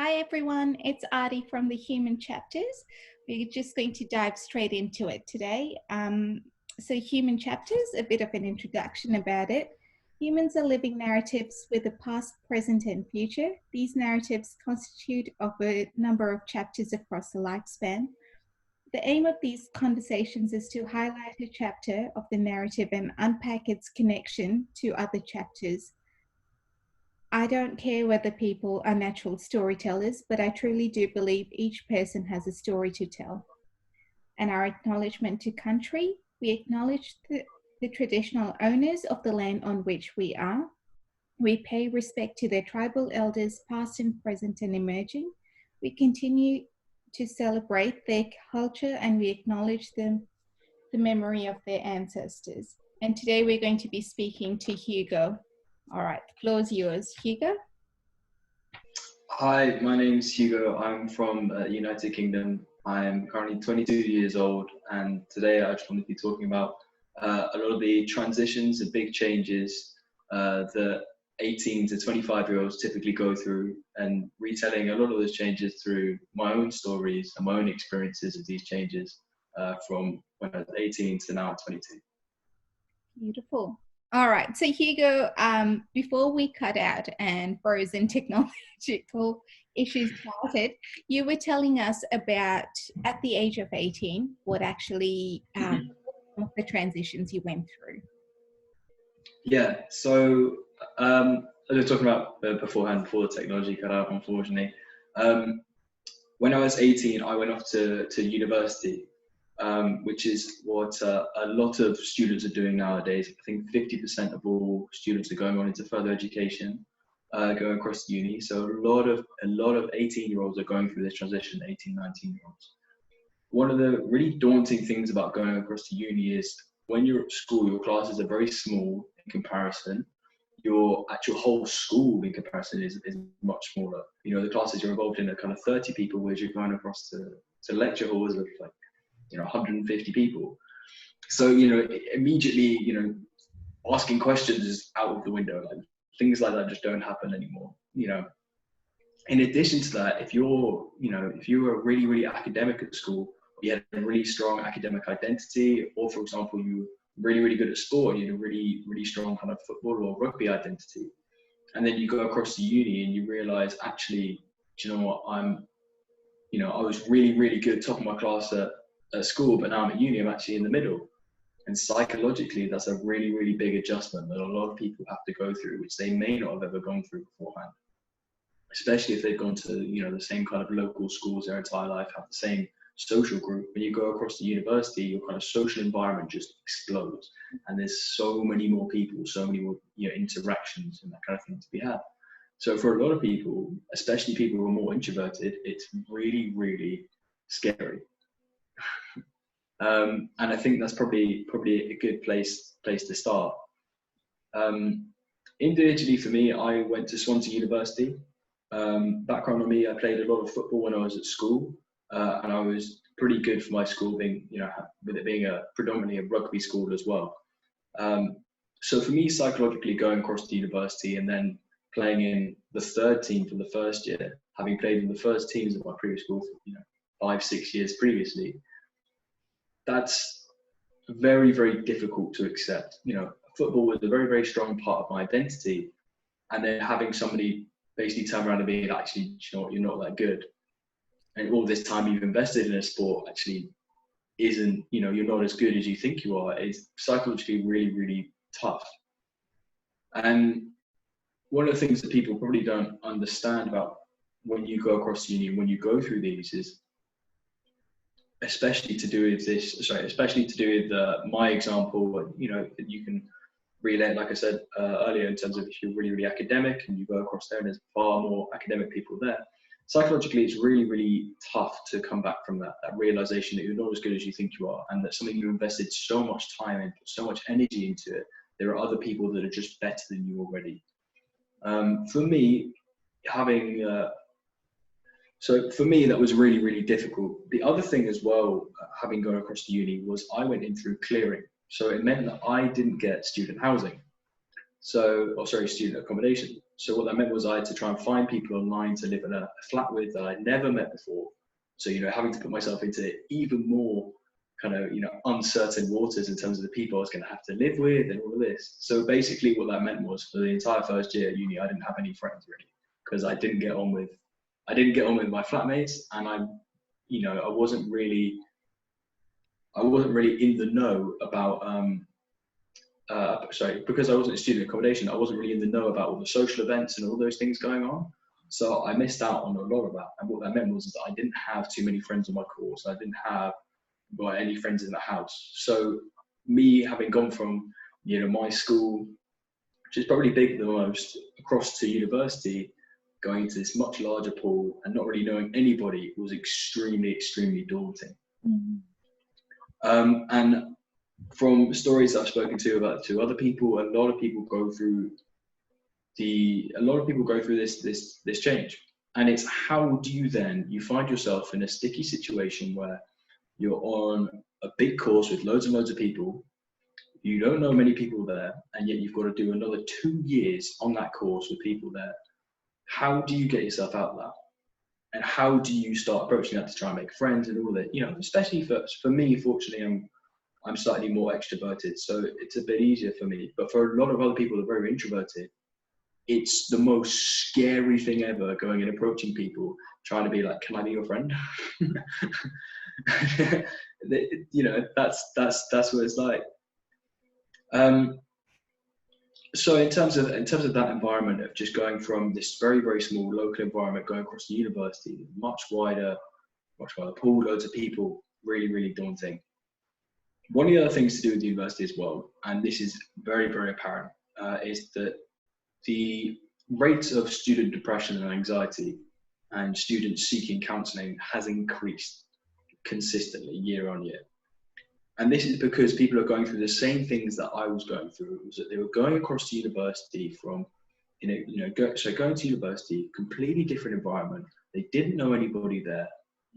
Hi everyone, it's Adi from the Human Chapters. We're just going to dive straight into it today. So Human Chapters, a bit of an introduction about it. Humans are living narratives with a past, present and future. These narratives constitute of a number of chapters across the lifespan. The aim of these conversations is to highlight a chapter of the narrative and unpack its connection to other chapters. I don't care whether people are natural storytellers, but I truly do believe each person has a story to tell. And our acknowledgement to country, we acknowledge the traditional owners of the land on which we are. We pay respect to their tribal elders, past and present and emerging. We continue to celebrate their culture and we acknowledge the memory of their ancestors. And today we're going to be speaking to Hugo. All right, the floor is yours, Hugo. Hi, my name's Hugo. I'm from United Kingdom. I'm currently 22 years old, and today I just want to be talking about a lot of the transitions and big changes that 18 to 25-year-olds typically go through, and retelling a lot of those changes through my own stories and my own experiences of these changes from when I was 18 to now 22. Beautiful. All right. So Hugo, before we cut out and frozen technological issues started, you were telling us about at the age of 18, what actually the transitions you went through. Yeah. So I was talking about beforehand, before the technology cut out, unfortunately. When I was 18, I went off to university. Which is what a lot of students are doing nowadays. I think 50% of all students are going on into further education, going across the uni. So a lot of 18-year-olds are going through this transition, 18, 19-year-olds. One of the really daunting things about going across to uni is when you're at school, your classes are very small in comparison. Your actual whole school in comparison is much smaller. You know, the classes you're involved in are kind of 30 people, whereas you're going across to lecture halls of like 150 people. So, immediately, asking questions is out of the window. Like things like that just don't happen anymore. In addition to that, if you were really, really academic at school, you had a really strong academic identity, or for example, you were really, really good at sport, you had a really, really strong kind of football or rugby identity. And then you go across to uni and you realize, actually, do you know what, I was really, really good, top of my class at school, but now I'm at uni, I'm actually in the middle. And psychologically, that's a really, really big adjustment that a lot of people have to go through, which they may not have ever gone through beforehand, especially if they've gone to, the same kind of local schools their entire life, have the same social group. When you go across to university, your kind of social environment just explodes. And there's so many more people, so many more interactions and that kind of thing to be had. So for a lot of people, especially people who are more introverted, it's really, really scary. And I think that's probably a good place to start. Individually for me, I went to Swansea University. Background on me, I played a lot of football when I was at school, and I was pretty good for my school, being with it being predominantly a rugby school as well. So for me, psychologically, going across to university and then playing in the third team for the first year, having played in the first teams of my previous school for 5-6 years previously, that's very, very difficult to accept. Football was a very, very strong part of my identity, and then having somebody basically turn around and be like, actually, you're not that good, and all this time you've invested in a sport actually isn't, you're not as good as you think you are. It's psychologically really, really tough. And one of the things that people probably don't understand about when you go across the uni, when you go through these, is especially to do with my example, you can relate, like I said earlier, in terms of if you're really, really academic and you go across there and there's far more academic people there, psychologically it's really, really tough to come back from that realization that you're not as good as you think you are, and that something you invested so much time and so much energy into it, there are other people that are just better than you already. For me, So for me, that was really, really difficult. The other thing as well, having gone across to uni, was I went in through clearing. So it meant that I didn't get student housing. Student accommodation. So what that meant was I had to try and find people online to live in a flat with that I'd never met before. So, having to put myself into even more kind of, uncertain waters in terms of the people I was going to have to live with and all of this. So basically what that meant was for the entire first year at uni, I didn't have any friends really, because I didn't get on with my flatmates, and I wasn't really in the know about, because I wasn't in student accommodation, I wasn't really in the know about all the social events and all those things going on. So I missed out on a lot of that. And what that meant was that I didn't have too many friends on my course. I didn't have any friends in the house. So me having gone from, my school, which is probably bigger than most, across to university, going into this much larger pool and not really knowing anybody was extremely, extremely daunting. And from stories I've spoken to other people, a lot of people go through this change. And it's how do you find yourself in a sticky situation where you're on a big course with loads and loads of people, you don't know many people there, and yet you've got to do another 2 years on that course with people there. How do you get yourself out of that? And how do you start approaching that to try and make friends and all that? Especially for me, fortunately, I'm slightly more extroverted, so it's a bit easier for me. But for a lot of other people that are very introverted, it's the most scary thing ever, going and approaching people, trying to be like, can I be your friend? That's what it's like. So in terms of that environment of just going from this very, very small local environment, going across the university, much wider pool, loads of people, really, really daunting. One of the other things to do with the university as well, and this is very, very apparent, is that the rate of student depression and anxiety and students seeking counselling has increased consistently year on year. And this is because people are going through the same things that I was going through. It was that they were going across to university from, going to university, completely different environment. They didn't know anybody there,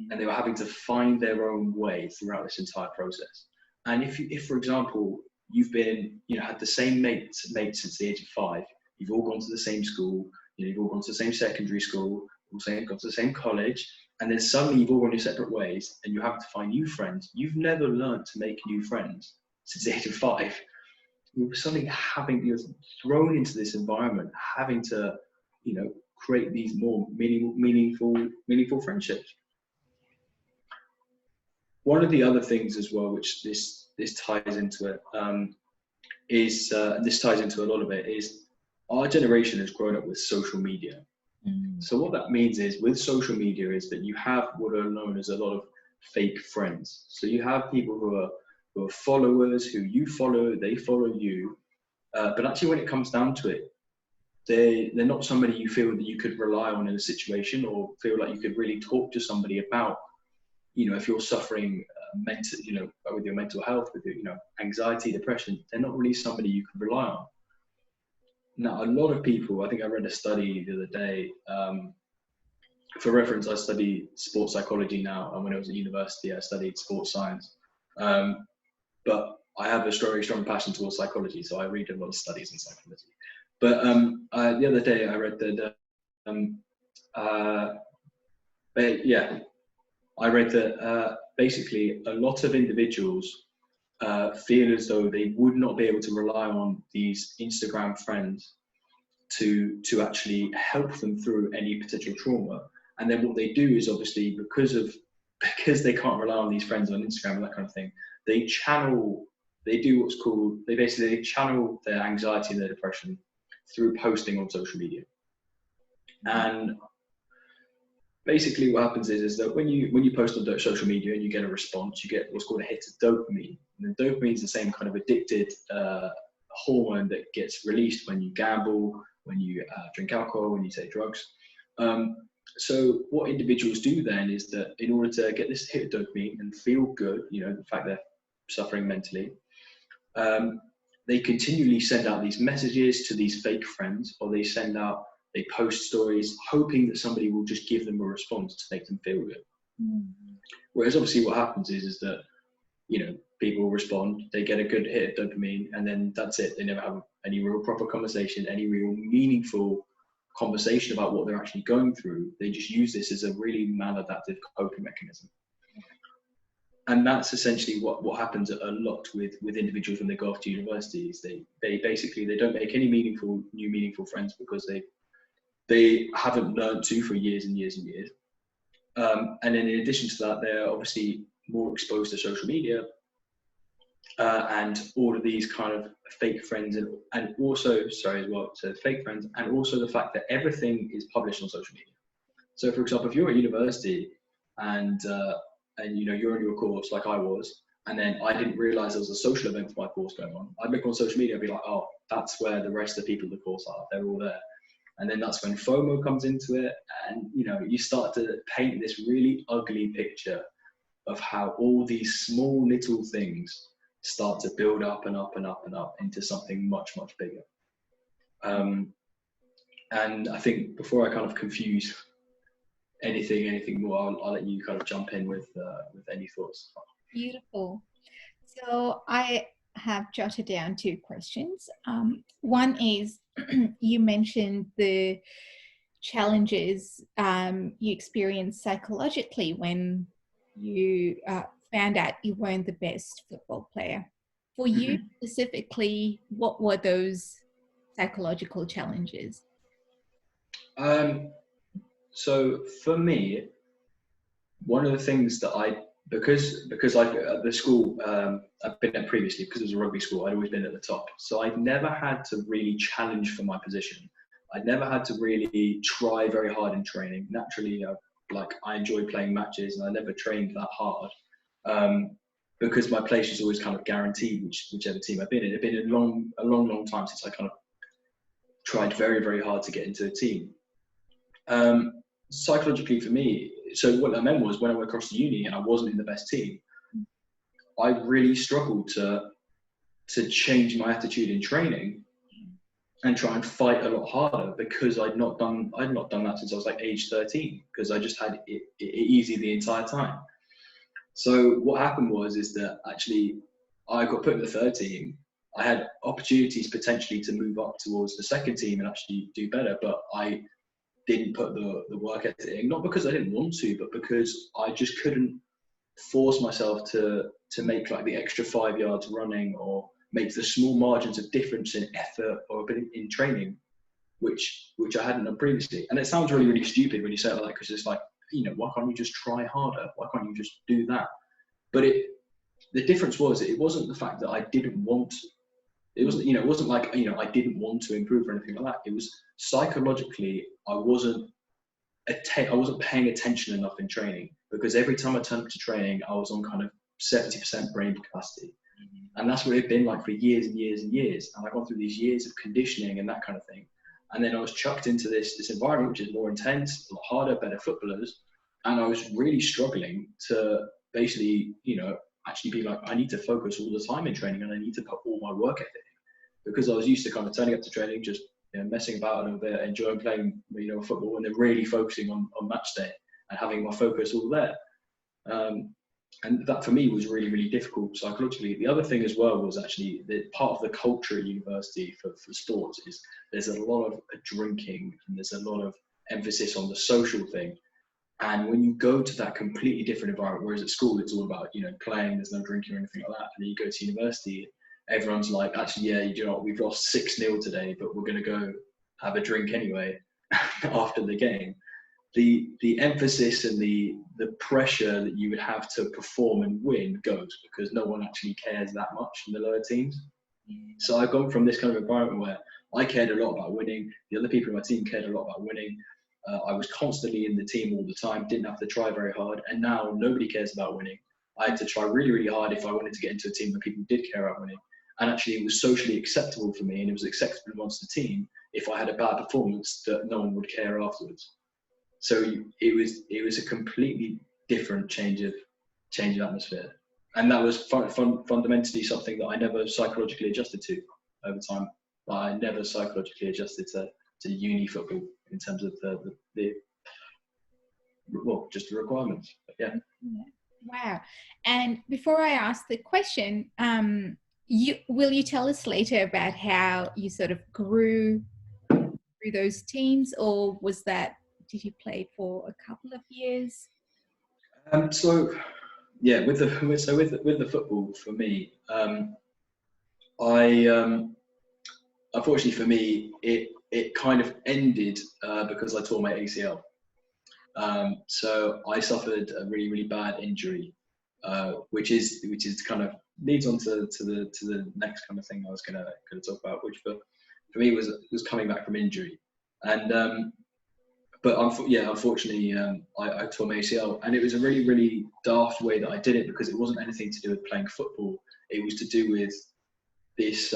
and they were having to find their own way throughout this entire process. And if for example, you've been, had the same mates since the age of 5, you've all gone to the same school, you've all gone to the same secondary school, gone to the same college, and then suddenly you've all gone your separate ways and you have to find new friends. You've never learned to make new friends since the age of 5. You're suddenly you're thrown into this environment, having to, create these more meaningful friendships. One of the other things as well, which this ties into it, this ties into a lot of it, is our generation has grown up with social media. So what that means is, with social media, is that you have what are known as a lot of fake friends. So you have people who are followers, who you follow, they follow you, but actually when it comes down to it, they're not somebody you feel that you could rely on in a situation, or feel like you could really talk to somebody about, if you're suffering with your mental health, with your anxiety, depression, they're not really somebody you can rely on. Now, a lot of people, I think I read a study the other day, for reference, I study sports psychology now, and when I was at university, I studied sports science. But I have a very strong passion towards psychology, so I read a lot of studies in psychology. But the other day, I read that, basically a lot of individuals feel as though they would not be able to rely on these Instagram friends to actually help them through any potential trauma. And then what they do is, obviously, because they can't rely on these friends on Instagram and that kind of thing, they channel their anxiety and their depression through posting on social media. And basically what happens is that when you post on social media and you get a response, you get what's called a hit of dopamine. And dopamine is the same kind of addicted hormone that gets released when you gamble, when you drink alcohol, when you take drugs. So what individuals do then is that, in order to get this hit of dopamine and feel good, the fact they're suffering mentally, they continually send out these messages to these fake friends, or they post stories hoping that somebody will just give them a response to make them feel good. Whereas obviously what happens is that, people respond, they get a good hit of dopamine, and then that's it. They never have any real proper conversation, any real meaningful conversation about what they're actually going through. They just use this as a really maladaptive coping mechanism. And that's essentially what happens a lot with individuals when they go off to universities. They basically, they don't make any meaningful friends because they haven't learned to for years and years and years. And then in addition to that, they're obviously more exposed to social media and all of these kind of fake friends, and also, sorry as well, to fake friends, and also the fact that everything is published on social media. So for example, if you're at university and you know, you're on your course like I was, and then I didn't realize there was a social event for my course going on, I'd look on social media and be like, oh, that's where the rest of the people of the course are, they're all there. And then that's when FOMO comes into it, and you know, you start to paint this really ugly picture of how all these small little things start to build up and up and up and up into something much, much bigger. And I think before I kind of confuse anything more, I'll let you kind of jump in with any thoughts. Beautiful. So I have jotted down 2 questions. One is, you mentioned the challenges you experienced psychologically when you found out you weren't the best football player. For you specifically, what were those psychological challenges? So for me, one of the things that because at the school I've been at previously, because it was a rugby school, I'd always been at the top. So I'd never had to really challenge for my position. I'd never had to really try very hard in training. Naturally, I enjoy playing matches, and I never trained that hard because my place was always kind of guaranteed, whichever team I've been in. It'd been a long time since I kind of tried very, very hard to get into a team. Psychologically for me, so what that meant was when I went across to uni and I wasn't in the best team, I really struggled to change my attitude in training and try and fight a lot harder, because I'd not done that since I was like age 13, because I just had it easy the entire time. So what happened is that actually I got put in the 3rd team. I had opportunities potentially to move up towards the 2nd team and actually do better, but I didn't put the work ethic in, not because I didn't want to, but because I just couldn't force myself to make like the extra 5 yards running, or make the small margins of difference in effort or in training, which I hadn't done previously. And it sounds really, really stupid when you say it like that, because it's like, you know, why can't you just try harder? Why can't you just do that? But the difference was, it wasn't the fact that I didn't want to. It wasn't, you know, it wasn't like, you know, I didn't want to improve or anything like that. It was psychologically, I wasn't paying attention enough in training, because every time I turned up to training, I was on kind of 70% brain capacity. And that's what it had been like for years and years and years. And I've gone through these years of conditioning and that kind of thing. And then I was chucked into this environment, which is more intense, a lot harder, better footballers. And I was really struggling to basically, you know, actually be like, I need to focus all the time in training, and I need to put all my work ethic, because I was used to kind of turning up to training, just, you know, messing about a little bit, enjoying playing, you know, football, and then really focusing on match day and having my focus all there. And that for me was really, really difficult psychologically. The other thing as well was actually that part of the culture at university for sports is there's a lot of drinking, and there's a lot of emphasis on the social thing. And when you go to that completely different environment, whereas at school it's all about, you know, playing, there's no drinking or anything like that, and then you go to university, everyone's like, actually, yeah, you know what, we've lost 6-0 today, but we're going to go have a drink anyway after the game. The emphasis and the pressure that you would have to perform and win goes, because no one actually cares that much in the lower teams. So I've gone from this kind of environment where I cared a lot about winning, the other people in my team cared a lot about winning, I was constantly in the team all the time, didn't have to try very hard, and now nobody cares about winning. I had to try really, really hard if I wanted to get into a team where people did care about winning. And actually it was socially acceptable for me, and it was acceptable amongst the team if I had a bad performance, that no one would care afterwards. So it was a completely different change of atmosphere, and that was fundamentally something that I never psychologically adjusted to over time. I never psychologically adjusted to uni football in terms of the just the requirements. But yeah. Wow. And before I ask the question, will you tell us later about how you sort of grew through those teams, or did you play for a couple of years? So yeah, with the football for me, I unfortunately for me it kind of ended because I tore my ACL. So I suffered a really bad injury, which is kind of leads on to the next kind of thing I was gonna talk about, which for me was coming back from injury, and but unfortunately, I tore my ACL, and it was a really daft way that I did it, because it wasn't anything to do with playing football. It was to do with this.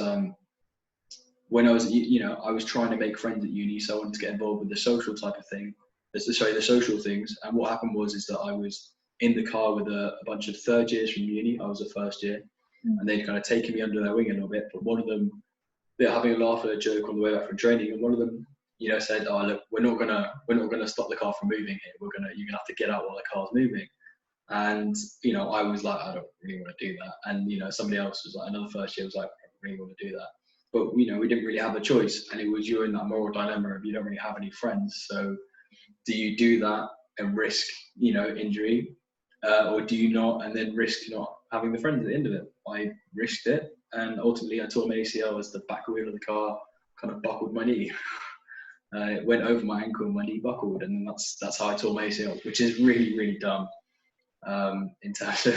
When I was, I was trying to make friends at uni, so I wanted to get involved with the social type of thing. The social things. And what happened is that I was in the car with a bunch of third years from uni. I was a first year, and they'd kind of taken me under their wing a little bit. But one of them, they're having a laugh at a joke on the way back from training, and one of them, said, "Oh, look, we're not gonna stop the car from moving here. You're gonna have to get out while the car's moving." And I was like, I don't really want to do that. And somebody else was like, another first year was like, I don't really want to do that. But we didn't really have a choice, and you're in that moral dilemma of you don't really have any friends. So do you do that and risk injury, or do you not, and then risk not having the friends at the end of it? I risked it, and ultimately I tore my ACL as the back wheel of the car kind of buckled my knee. It went over my ankle and my knee buckled, and that's how I tore my ACL, which is really dumb. In terms of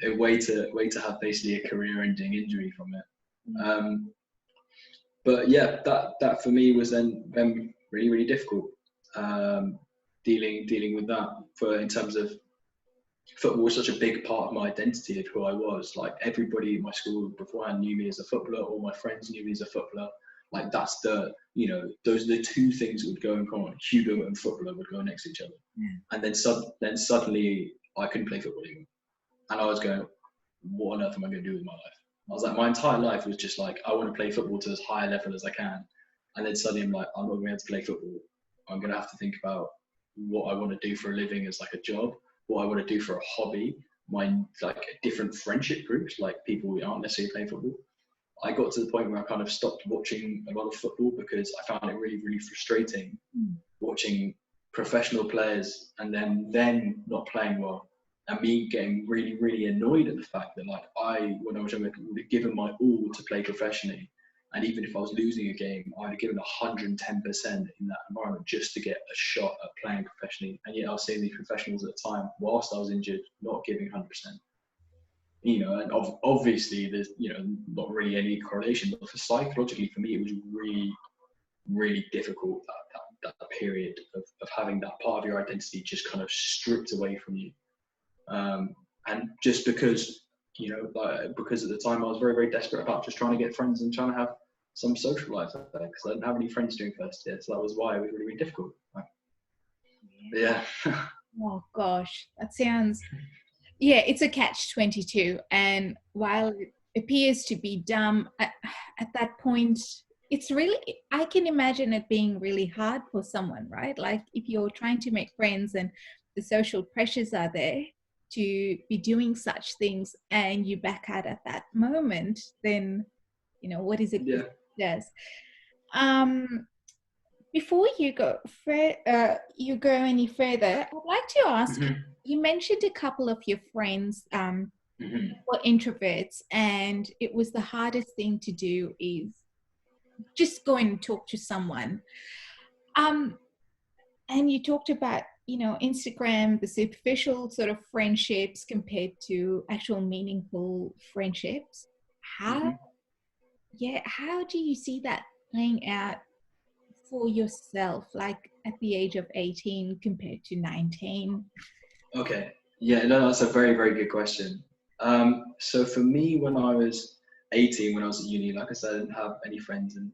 a way to have basically a career-ending injury from it. But yeah, that for me was then really difficult, dealing with that. In terms of football was such a big part of my identity of who I was. Like, everybody in my school beforehand knew me as a footballer. All my friends knew me as a footballer. Like, that's those are the two things that would go in common. Hugo and footballer would go next to each other. And then suddenly I couldn't play football anymore. And I was going, what on earth am I going to do with my life? I was like, my entire life was just like, I want to play football to as high a level as I can. And then suddenly I'm like, I'm not going to be able to play football. I'm going to have to think about what I want to do for a living as like a job, what I want to do for a hobby, different friendship groups, like people who aren't necessarily playing football. I got to the point where I kind of stopped watching a lot of football, because I found it really frustrating watching professional players and then not playing well, and me getting really annoyed at the fact that, like, when I was younger, would have given my all to play professionally, and even if I was losing a game, I'd have given 110% in that environment just to get a shot at playing professionally. And yet I was seeing these professionals at the time, whilst I was injured, not giving 100%. And obviously there's not really any correlation, but psychologically for me it was really difficult, that period of having that part of your identity just kind of stripped away from you, and just because because at the time I was very desperate about just trying to get friends and trying to have some social life out there, because I didn't have any friends during first year, so that was why it was really difficult. Yeah. Oh gosh, that sounds, yeah, it's a catch-22. And while it appears to be dumb, at that point, it's really, I can imagine it being really hard for someone, right? Like, if you're trying to make friends and the social pressures are there to be doing such things, and you back out at that moment, then, what is it Yeah. does? Before you go any further, I'd like to ask, you mentioned a couple of your friends were introverts, and it was the hardest thing to do is just go and talk to someone. And you talked about, Instagram, the superficial sort of friendships compared to actual meaningful friendships. How do you see that playing out for yourself, like at the age of 18 compared to 19? Okay. Yeah, no, that's a very good question. So for me, when I was 18, when I was at uni, like I said, I didn't have any friends, and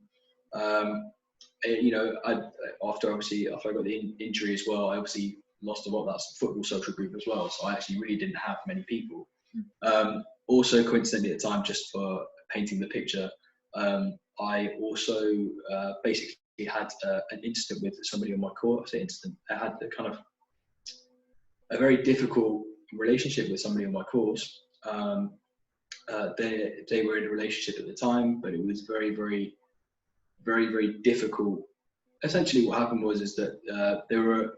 after I got the injury as well, I obviously lost a lot of that football social group as well. So I actually really didn't have many people. Also, coincidentally at the time, just for painting the picture, I also basically had an incident with somebody on my course. I had a kind of a very difficult relationship with somebody on my course. They were in a relationship at the time, but it was very very, very difficult. Essentially what happened is that there were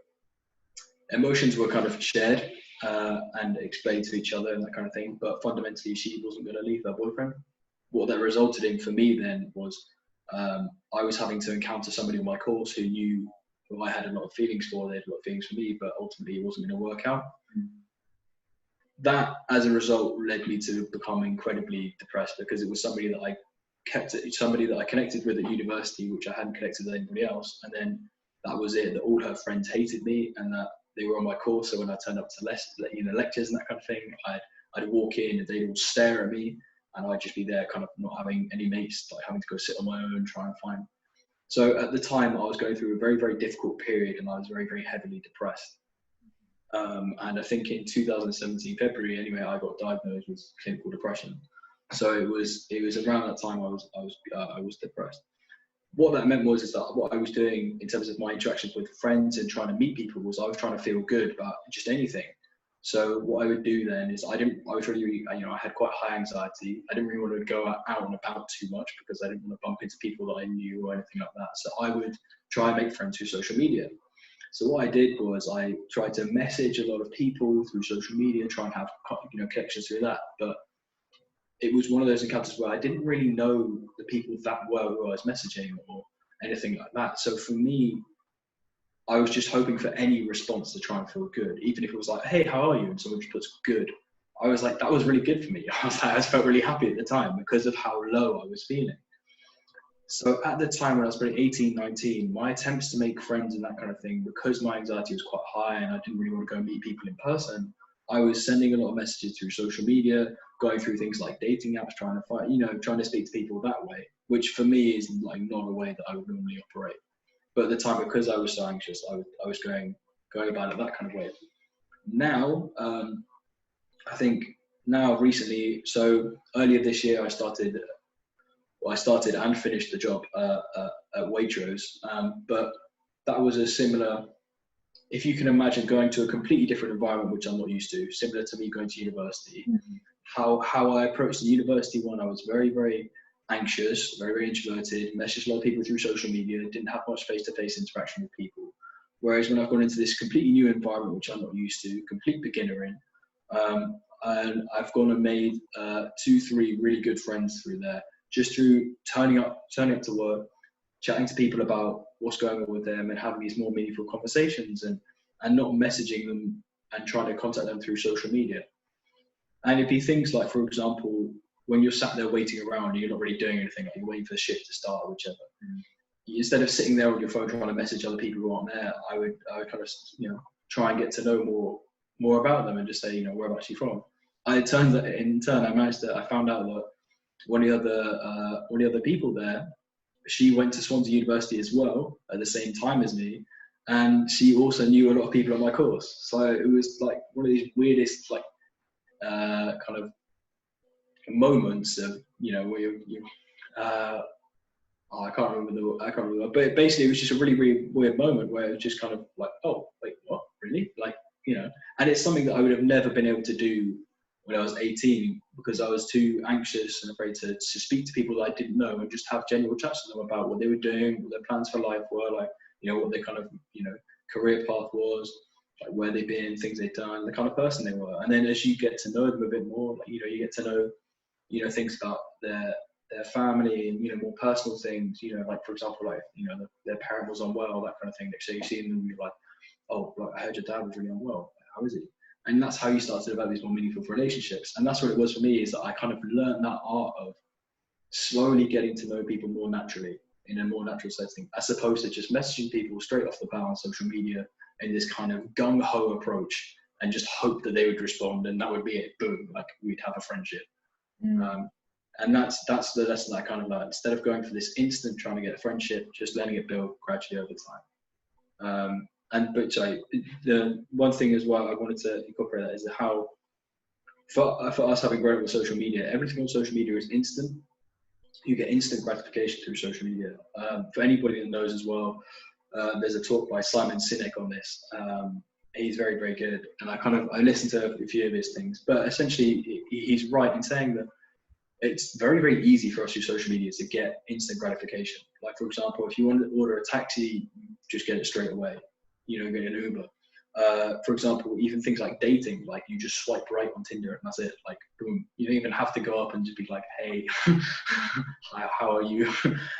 emotions were kind of shared and explained to each other and that kind of thing, but fundamentally she wasn't going to leave her boyfriend. What that resulted in for me then was I was having to encounter somebody on my course who I had a lot of feelings for. They had a lot of feelings for me, but ultimately it wasn't going to work out. That, as a result, led me to become incredibly depressed, because it was somebody that I connected with at university, which I hadn't connected with anybody else. And then that was it, that all her friends hated me and that they were on my course. So when I turned up to lectures and that kind of thing, I'd walk in and they'd all stare at me, and I'd just be there kind of not having any mates, like having to go sit on my own, try and find. So at the time I was going through a very, very difficult period, and I was very, very heavily depressed. And I think in 2017, February anyway, I got diagnosed with clinical depression. So it was around that time I was depressed. What that meant was that what I was doing in terms of my interactions with friends and trying to meet people was I was trying to feel good about just anything. So what I would do then is I had quite high anxiety. I didn't really want to go out and about too much because I didn't want to bump into people that I knew or anything like that. So I would try and make friends through social media. So what I did was I tried to message a lot of people through social media, try and have connections through that. But it was one of those encounters where I didn't really know the people that well who I was messaging or anything like that. So for me, I was just hoping for any response to try and feel good, even if it was like, "Hey, how are you?" and someone just puts "good." I was like, that was really good for me. I just felt really happy at the time because of how low I was feeling. So at the time when I was probably 18, 19, my attempts to make friends and that kind of thing, because my anxiety was quite high and I didn't really want to go meet people in person, I was sending a lot of messages through social media, going through things like dating apps, trying to speak to people that way, which for me is like not a way that I would normally operate. But at the time, because I was so anxious, I was going about it that kind of way. Now, I think recently, so earlier this year, I started and finished the job at Waitrose, but that was a similar, if you can imagine going to a completely different environment, which I'm not used to, similar to me going to university. Mm-hmm. How I approached the university one, I was very, very anxious, very, very introverted, messaged a lot of people through social media, didn't have much face-to-face interaction with people. Whereas when I've gone into this completely new environment, which I'm not used to, complete beginner in, and I've gone and made 2-3 really good friends through there, just through turning up to work, chatting to people about what's going on with them and having these more meaningful conversations and not messaging them and trying to contact them through social media. And it'd be things like, for example, when you're sat there waiting around and you're not really doing anything, like you're waiting for the shift to start or whichever. Instead of sitting there on your phone trying to message other people who aren't there, I would kind of try and get to know more about them and just say, whereabouts are you from? In turn, I found out that one of the other people there, she went to Swansea University as well at the same time as me, and she also knew a lot of people on my course. So it was like one of these weirdest kind of moments of where you I can't remember, but basically it was just a really, really weird moment where it was just kind of like, oh, wait, what, really? And it's something that I would have never been able to do when I was 18 because I was too anxious and afraid to speak to people that I didn't know and just have general chats with them about what they were doing, what their plans for life were, what their kind of, career path was, like where they've been, things they've done, the kind of person they were. And then as you get to know them a bit more, you get to know, things about their family and, more personal things, like for example, their parent was unwell, that kind of thing. So you see them and you're like, oh, I heard your dad was really unwell. How is he? And that's how you start to develop these more meaningful relationships. And that's what it was for me, is that I kind of learned that art of slowly getting to know people more naturally, in a more natural setting, as opposed to just messaging people straight off the bat on social media in this kind of gung-ho approach and just hope that they would respond and that would be it, boom, like we'd have a friendship. And that's the lesson that I kind of learned. Instead of going for this instant trying to get a friendship, just letting it build gradually over time. But the one thing as well I wanted to incorporate that is how for us having grown up with social media, everything on social media is instant. You get instant gratification through social media. For anybody that knows as well, there's a talk by Simon Sinek on this. He's very, very good, and I listened to a few of his things. But essentially, he's right in saying that it's very, very easy for us through social media to get instant gratification. Like, for example, if you want to order a taxi, just get it straight away, you know, get an Uber. For example, even things like dating, like you just swipe right on Tinder and that's it. Like, boom. You don't even have to go up and just be like, hey, how are you?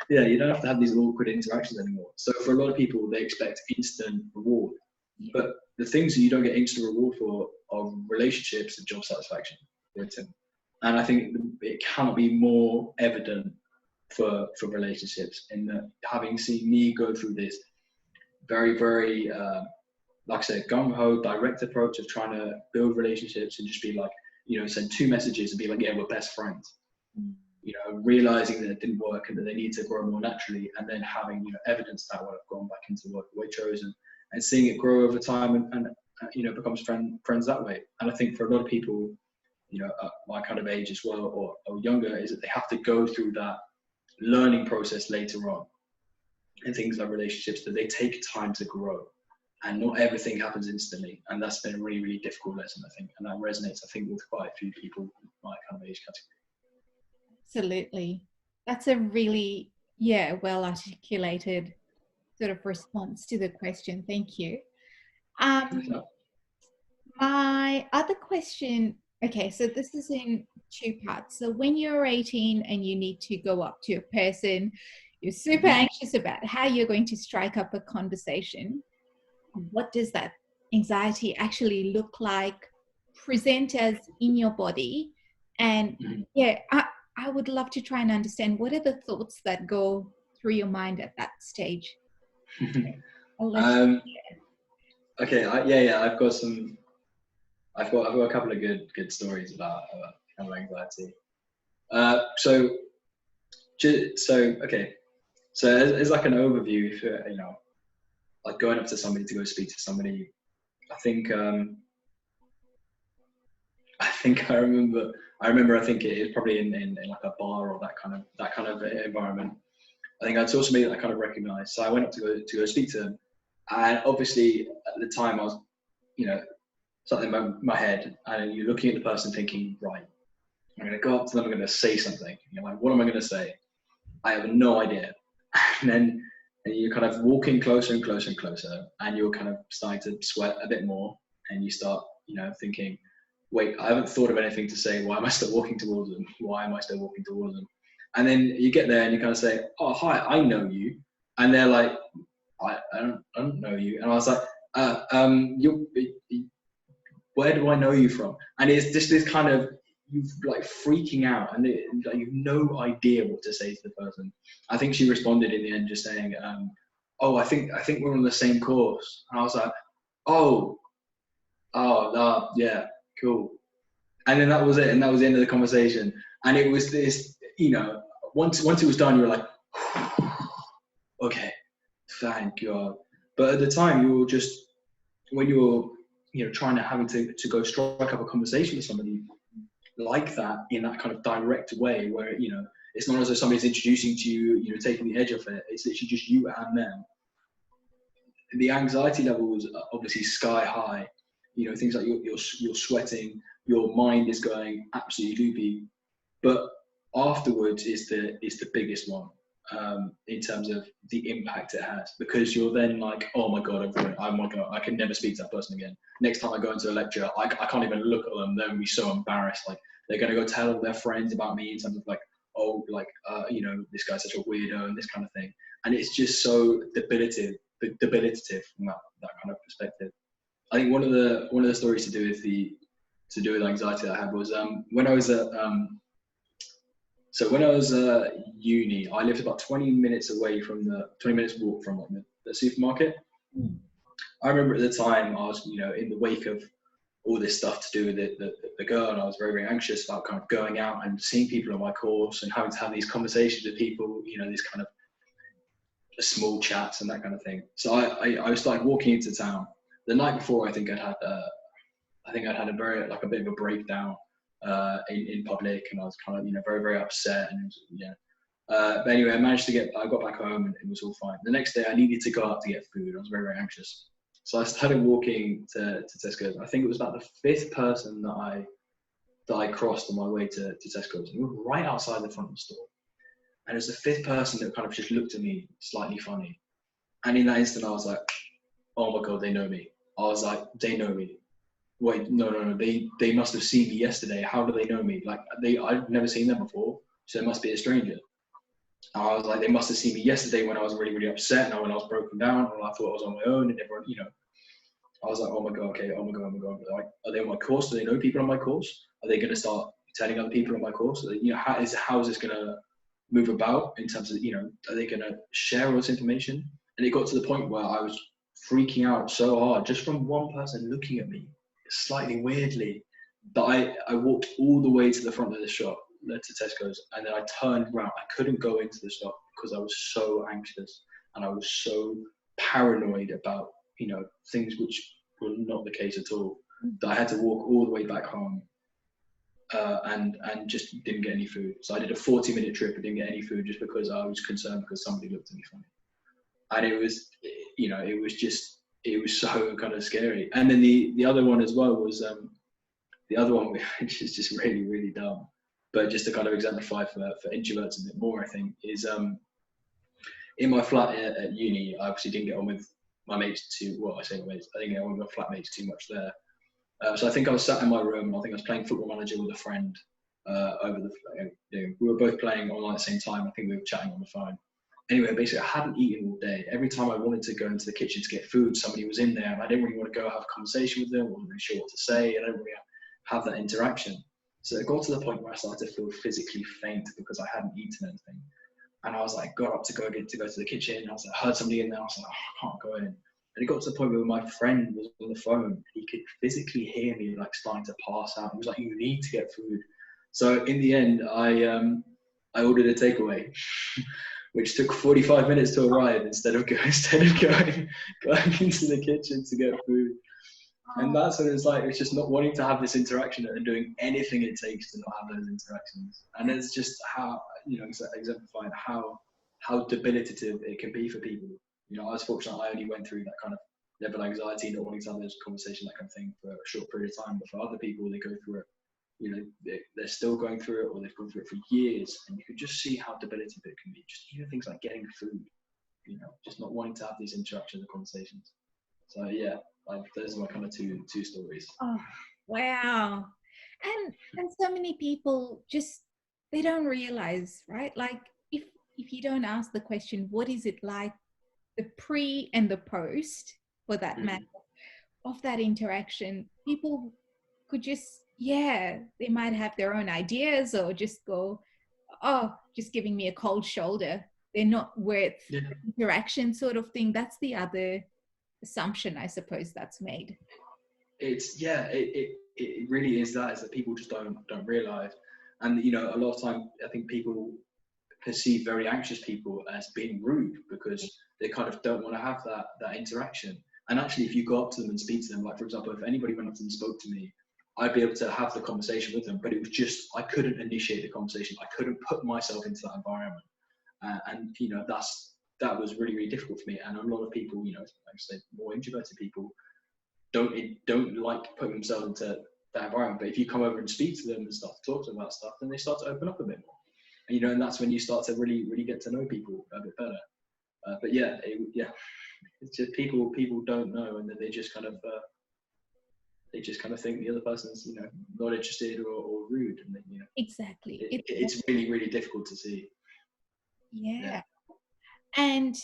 Yeah, you don't have to have these awkward interactions anymore. So for a lot of people, they expect instant reward. Yeah. But the things that you don't get instant reward for are relationships and job satisfaction. And I think it cannot be more evident for relationships, in that, having seen me go through this very, very, like I said, gung-ho, direct approach of trying to build relationships and just be like, you know, send 2 messages and be like, yeah, we're best friends. You know, realizing that it didn't work and that they need to grow more naturally, and then having, you know, evidence that I've gone back into what Waitrose, and seeing it grow over time, and you know, becomes friends that way. And I think for a lot of people, you know, at my kind of age as well, or younger, is that they have to go through that learning process later on. And things like relationships, that they take time to grow, and not everything happens instantly. And that's been a really, really difficult lesson, I think. And that resonates, I think, with quite a few people in my kind of age category. Absolutely. That's a really, yeah, well articulated sort of response to the question. Thank you. My other question, okay, so this is in 2 parts. So when you're 18 and you need to go up to a person, you're super anxious about how you're going to strike up a conversation. What does that anxiety actually look like, present as in your body? And yeah, I would love to try and understand, what are the thoughts that go through your mind at that stage? Okay, I've got some. I've got a couple of good stories about kind of anxiety. Okay, so as like an overview, if you know, like going up to somebody to go speak to somebody, I think I remember. I think it is probably in like a bar or that kind of environment. I think I saw somebody that I kind of recognised, so I went up to go speak to them, and obviously at the time I was, you know, something in my head, and you're looking at the person thinking, right, I'm going to go up to them, I'm going to say something. You're like, what am I going to say? I have no idea. And then you're kind of walking closer and closer and closer, and you're kind of starting to sweat a bit more, and you start, you know, thinking, wait, I haven't thought of anything to say. Why am I still walking towards them? Why am I still walking towards them? And then you get there and you kind of say, oh, hi, I know you. And they're like, I don't know you. And I was like, where do I know you from? And it's just this kind of, you like freaking out, and like, you've no idea what to say to the person. I think she responded in the end just saying, oh, I think we're on the same course. And I was like, yeah, cool. And then that was it, and that was the end of the conversation. And it was this, you know, once it was done, you were like, okay, thank God. But at the time, you were just, when you were, you know, having to go strike up a conversation with somebody like that, in that kind of direct way, where, you know, it's not as though somebody's introducing to you, you know, taking the edge off it. It's literally just you and them. The anxiety levels are obviously sky high. You know, things like you're sweating, your mind is going absolutely loopy. But afterwards is the biggest one, in terms of the impact it has, because you're then like, oh my God, I can never speak to that person again. Next time I go into a lecture, I can't even look at them. They're going to be so embarrassed. Like, they're going to go tell their friends about me in terms of like, oh, like, you know, this guy's such a weirdo and this kind of thing. And it's just so debilitative from that kind of perspective. I think one of the stories to do with anxiety that I had was when I was at uni, I lived about 20 minutes away from 20 minutes walk from like the supermarket. I remember at the time I was, you know, in the wake of all this stuff to do with the girl, and I was very, very anxious about kind of going out and seeing people on my course and having to have these conversations with people, you know, these kind of small chats and that kind of thing. So I started walking into town. The night before, I think I'd had a bit of a breakdown in public, and I was kind of, you know, very, very upset, and but anyway, I got back home and it was all fine. The next day I needed to go out to get food. I was very, very anxious. So I started walking to Tesco's. I think it was about the 5th person that that I crossed on my way to Tesco's. And we were right outside the front of the store. And it was the fifth person that kind of just looked at me slightly funny. And in that instant, I was like, oh my God, they know me. I was like, they know me. Wait, no. They must have seen me yesterday. How do they know me? Like, I've never seen them before. So it must be a stranger. And I was like, they must have seen me yesterday when I was really, really upset and when I was broken down and I thought I was on my own and everyone, I was like, oh my God, okay, oh my God. Like, are they on my course? Do they know people on my course? Are they going to start telling other people on my course? How is this going to move about in terms of, are they going to share all this information? And it got to the point where I was freaking out so hard just from one person looking at me slightly weirdly that I walked all the way to the front of the shop, led to Tesco's, and then I turned around. I couldn't go into the shop because I was so anxious and I was so paranoid about, things which were not the case at all, that I had to walk all the way back home and just didn't get any food. So I did a 40-minute trip and didn't get any food just because I was concerned because somebody looked at me funny. And it was, it was so kind of scary. And then the other one as well was, the other one, which is just really, really dumb, but just to kind of exemplify for introverts a bit more, I think, is in my flat at uni, I obviously didn't get on with my mates I didn't get on with my flatmates too much there. So I think I was sat in my room, I think I was playing Football Manager with a friend we were both playing online at the same time. I think we were chatting on the phone. Anyway, basically, I hadn't eaten all day. Every time I wanted to go into the kitchen to get food, somebody was in there, and I didn't really want to go have a conversation with them. I wasn't really sure what to say. I didn't really have that interaction. So it got to the point where I started to feel physically faint because I hadn't eaten anything. And I was like, got up to go to the kitchen. I was like, heard somebody in there. I was like, oh, I can't go in. And it got to the point where my friend was on the phone. He could physically hear me like starting to pass out. He was like, you need to get food. So in the end, I ordered a takeaway, which took 45 minutes to arrive instead of going into the kitchen to get food. And that's what it's like. It's just not wanting to have this interaction and doing anything it takes to not have those interactions. And it's just how, exemplifying how debilitative it can be for people. I was fortunate I only went through that kind of level of anxiety, not wanting to have those conversations, that kind of thing, for a short period of time. But for other people, they go through it, they're still going through it, or they've gone through it for years. And you can just see how debilitative it can be. Just even things like getting food, just not wanting to have these interactions and conversations. So yeah, those are my kind of two stories. Oh, wow. And so many people just, they don't realize, right? Like if you don't ask the question, what is it like, the pre and the post, for that matter, of that interaction, people could just, they might have their own ideas or just go, oh, just giving me a cold shoulder. They're not worth interaction, sort of thing. That's the other assumption, I suppose, that's made. It really is that people just don't realize. And a lot of time I think people perceive very anxious people as being rude because they kind of don't want to have that interaction. And actually, if you go up to them and speak to them, like for example, if anybody went up to them and spoke to me, I'd be able to have the conversation with them, but it was just, I couldn't initiate the conversation. I couldn't put myself into that environment. And that was really, really difficult for me. And a lot of people, like I said, more introverted people don't like putting themselves into that environment. But if you come over and speak to them and start to talk to them about stuff, then they start to open up a bit more. And, and that's when you start to really, really get to know people a bit better. But it's just people don't know, and then they just kind of think the other person's not interested or rude, and then exactly it's really, really difficult to see. Yeah. And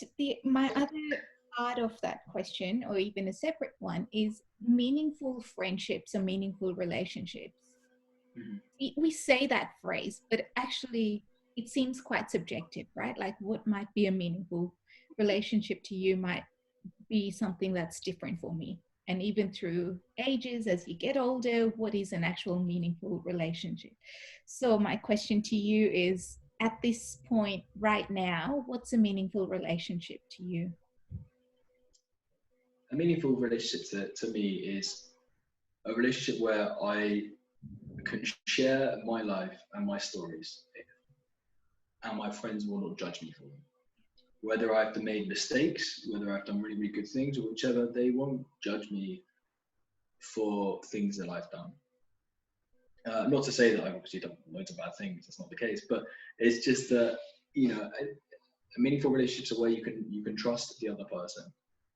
my other part of that question, or even a separate one, is meaningful friendships or meaningful relationships. Mm-hmm. We say that phrase, but actually it seems quite subjective, right? Like what might be a meaningful relationship to you might be something that's different for me. And even through ages, as you get older, what is an actual meaningful relationship? So my question to you is, at this point right now, what's a meaningful relationship to you? A meaningful relationship to me is a relationship where I can share my life and my stories, and my friends will not judge me for them. Whether I've made mistakes, whether I've done really, really good things, or whichever, they won't judge me for things that I've done. Not to say that I've obviously done loads of bad things. That's not the case. But it's just that, you know, meaningful relationships are where you can trust the other person.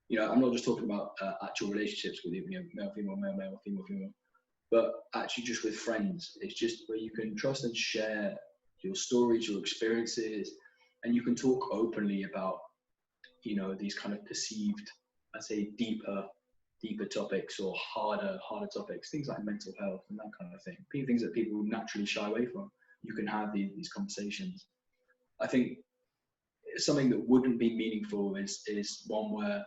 You know, I'm not just talking about actual relationships with, you know, male, female, female, but actually just with friends. It's just where you can trust and share your stories, your experiences, and you can talk openly about, you know, these kind of perceived, I'd say, deeper topics or harder topics, things like mental health and that kind of thing. Things that people naturally shy away from. You can have these conversations. I think something that wouldn't be meaningful is one where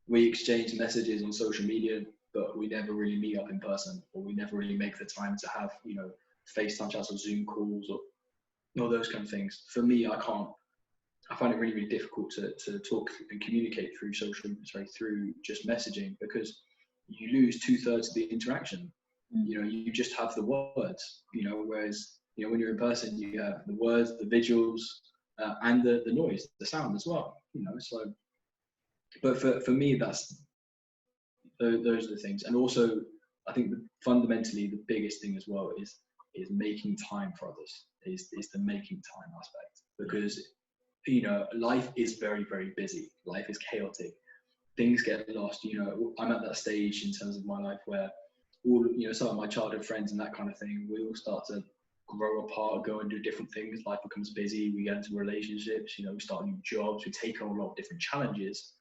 we exchange messages on social media, but we never really meet up in person, or we never really make the time to have, you know, FaceTime chats or Zoom calls or those kind of things. For me, I find it really, really difficult to talk and communicate through through just messaging, because you lose 2/3 of the interaction. You know, you just have the words, you know, whereas, you know, when you're in person, you have the words, the visuals, and the noise, the sound as well, you know. So, but for me, those are the things. And also, I think fundamentally the biggest thing as well is making time for others, is the making time aspect, because, you know, life is very, very busy. Life is chaotic. Things get lost. You know, I'm at that stage in terms of my life where all, you know, some of my childhood friends and that kind of thing, we all start to grow apart, go and do different things. Life becomes busy. We get into relationships. You know, we start new jobs. We take on a lot of different challenges.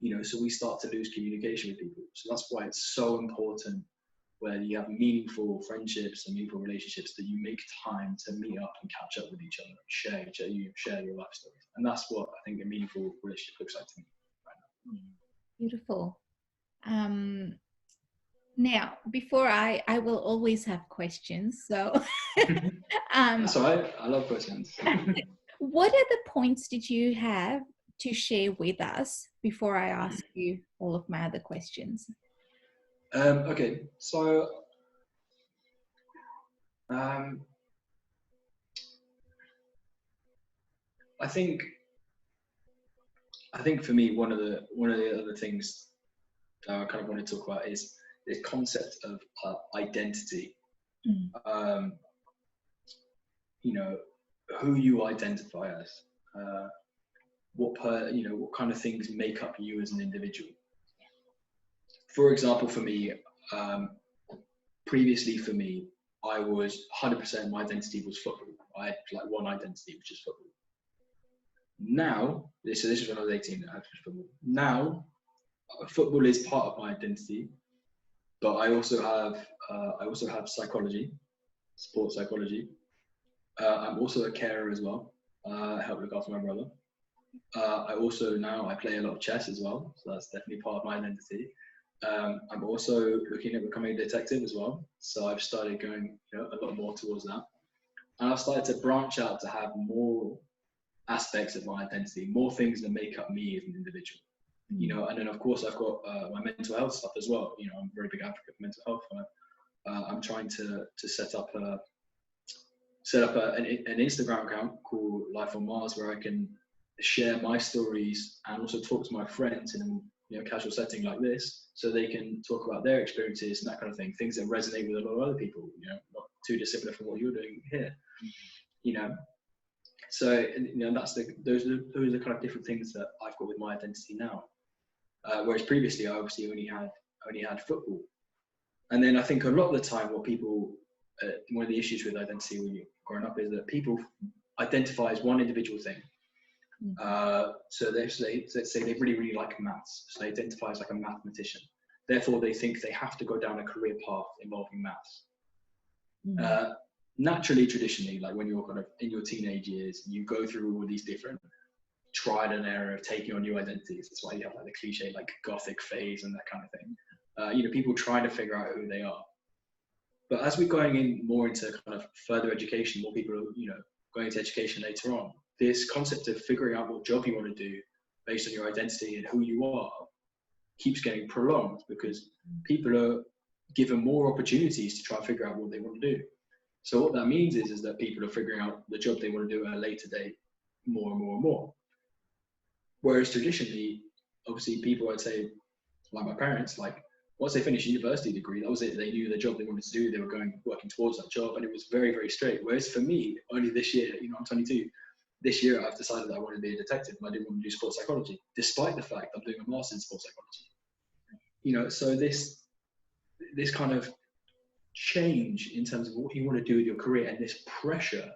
You know, so we start to lose communication with people. So that's why it's so important, where you have meaningful friendships and meaningful relationships, that you make time to meet up and catch up with each other, share your life stories. And that's what I think a meaningful relationship looks like to me right now. Beautiful. Now, before I will always have questions. So That's all right. I love questions. what other points did you have to share with us before I ask you all of my other questions? Okay, so I think for me, one of the other things I kind of want to talk about is this concept of identity. You know, who you identify as, what kind of things make up you as an individual. For example, for me, previously for me, I was 100% my identity was football. I had like one identity, which is football. Now, this is when I was 18. I had football. Now, football is part of my identity, but I also have psychology, sports psychology. I'm also a carer as well. I help look after my brother. I play a lot of chess as well, so that's definitely part of my identity. I'm also looking at becoming a detective as well, so I've started going, you know, a lot more towards that, and I've started to branch out to have more aspects of my identity, more things that make up me as an individual. You know, and then of course I've got my mental health stuff as well. You know, I'm a very big advocate for mental health. I'm trying to set up an Instagram account called Life on Mars, where I can share my stories and also talk to my friends in a, you know, casual setting like this, so they can talk about their experiences and that kind of thing, things that resonate with a lot of other people, you know, not too dissimilar from what you're doing here, you know. So, you know, those are the kind of different things that I've got with my identity now. Whereas previously, I obviously only had football. And then I think a lot of the time, what people, one of the issues with identity when you're growing up is that people identify as one individual thing. So let's say they really, really like maths. So they identify as like a mathematician. Therefore, they think they have to go down a career path involving maths. Naturally, traditionally, like when you're kind of in your teenage years, you go through all these different trial and error of taking on new identities. That's why you have like the cliche like gothic phase and that kind of thing. You know, people trying to figure out who they are. But as we're going in more into kind of further education, more people are, you know, going into education later on, this concept of figuring out what job you want to do based on your identity and who you are keeps getting prolonged, because people are given more opportunities to try and figure out what they want to do. So what that means is that people are figuring out the job they want to do at a later date more and more and more. Whereas traditionally, obviously people, I'd say, like my parents, like once they finished a university degree, that was it. They knew the job they wanted to do. They were working towards that job, and it was very, very straight. Whereas for me, only this year, I'm 22. This year, I've decided that I want to be a detective, and I didn't want to do sports psychology, despite the fact I'm doing a master's in sports psychology. So this kind of change in terms of what you want to do with your career, and this pressure,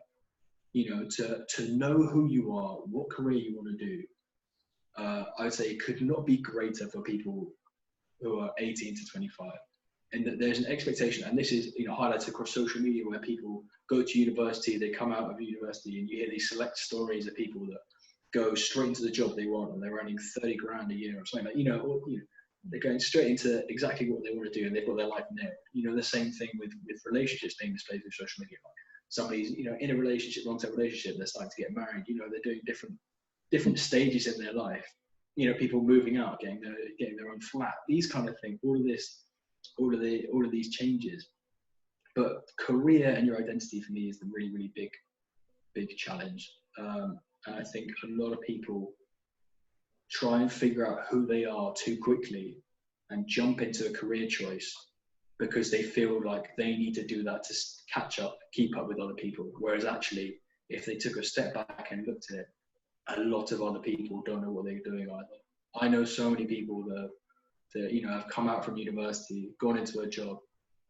to know who you are, what career you want to do. I would say it could not be greater for people who are 18 to 25. And that there's an expectation, and this is highlighted across social media, where people go to university, they come out of university, and you hear these select stories of people that go straight into the job they want, and they're earning 30 grand a year or something they're going straight into exactly what they want to do, and they've got their life nailed. The same thing with relationships being displayed through social media. Like somebody's in a relationship, long-term relationship, they're starting to get married. They're doing different stages in their life. People moving out, getting their own flat, these kind of things. All of these changes. But career and your identity for me is the really, really big challenge. And I think a lot of people try and figure out who they are too quickly and jump into a career choice because they feel like they need to do that to catch up, keep up with other people. Whereas actually, if they took a step back and looked at it, a lot of other people don't know what they're doing either. I know so many people that have come out from university, gone into a job,